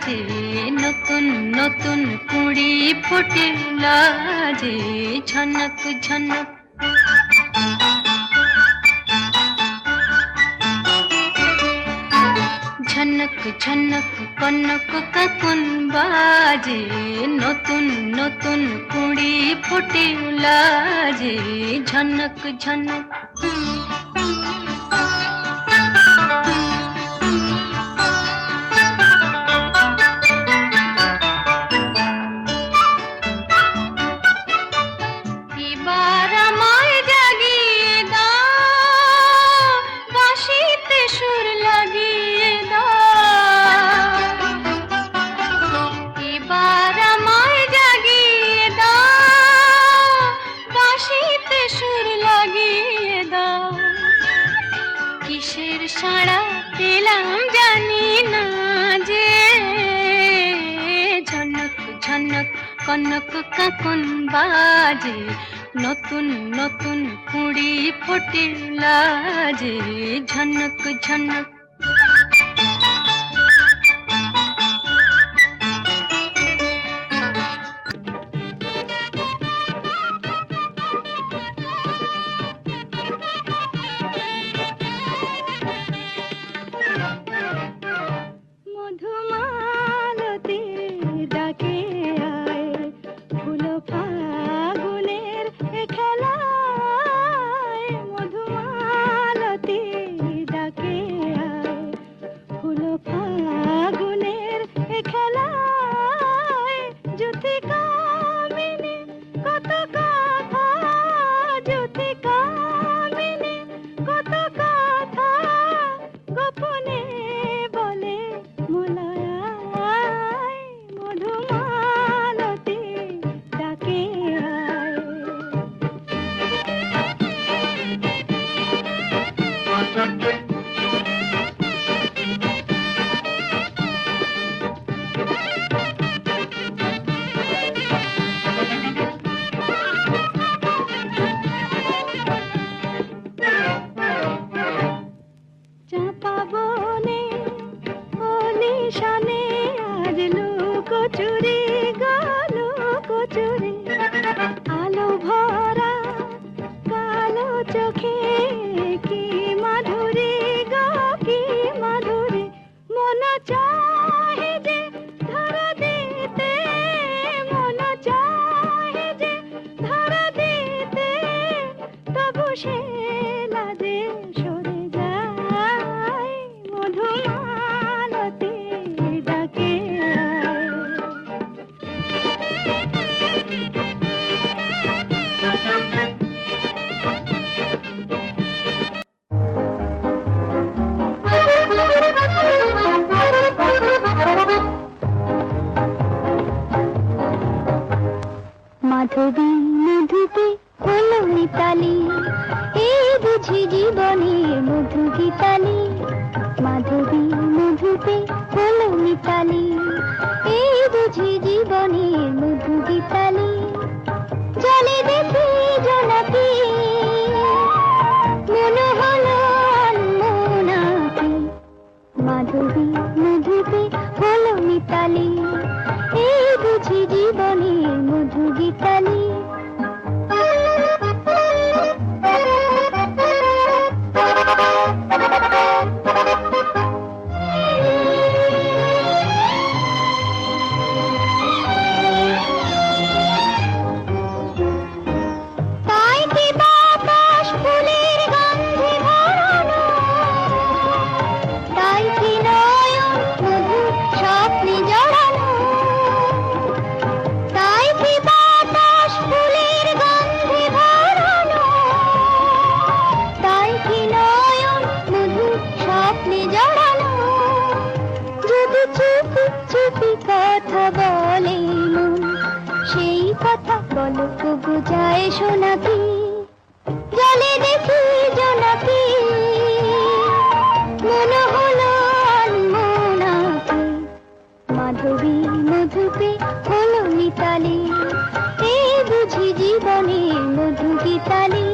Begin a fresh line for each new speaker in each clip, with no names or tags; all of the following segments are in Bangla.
যে নতুন নতুন কুড়ি ফুটিল যে ঝনক ঝনক। ঝনক ঝনক কনক কাকুন বাজে নতুন নতুন কুড়ি ফুটিল যে ঝনক ঝনক। এবার আমায় জাগিয়ে দাও, বাঁশিতে সুর লাগিয়ে দাও। এবার আমায় জাগিয়ে দাও, বাঁশিতে সুর লাগিয়ে দাও। কিসের সাড়া পেলাম জানি না যে ঝনক ঝনক কনক কাকুন বাজে নতুন নতুন কুড়ি ফুটিল যে ঝনক ঝনক।
মধুমালতি ডাকে আয়, ফুল ফাগুনের খেলায়। মধুমালতি ডাকে আয়, ফুল ফাগুনের খেলায়। জ্যোতি কামিনী কত কথা, জ্যোতি কামিনী কত কথা গোপনে বলে মোলায়। মধুমালতি ডাকে আয়। চাঁপা বনে অলিশানে আজ লুকোচুরি গালো কচুরি। আলো ভরা কালো চোখে কি মাধুরী গো কি মাধুরী। মন চাহে যে ধরা দিতে, মন চাহে যে ধরা দিতে, তবু সে লাজে সরে যায়। মধুমালতি ডাকে আয়। মাধবী মধুপে হলো মিতালি, এই বুঝি জীবনের মধু গীতালি। মাধবী মধুপে হলো মিতালি, এই বুঝি জীবনের মধু গীতালি। জলে দেখি জোনাকি, মনে হলো আনমনাকি। মাধবী মধুপে হলো মিতালি, এই বুঝি জীবনের মধু গীতালি। তাই কি বাতাস ফুলের গন্ধে ভরানো, তাই কি নয়ন মধু স্বপ্নে জড়ানো। তাই কি বাতাস ফুলের গন্ধে ভরানো, তাই কি নয়ন মধু স্বপ্নে জড়ানো। যদি চুপি চুপি কথা বলে মন, সেই কথা বলক বুঝায় শোনাকি। জলে দেখি জোনাকি, মনে হলো আনমনাকি। মাধবী মধুপে হলো মিতালি, এই বুঝি জীবনের মধু গীতালি।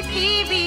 পৃথিবী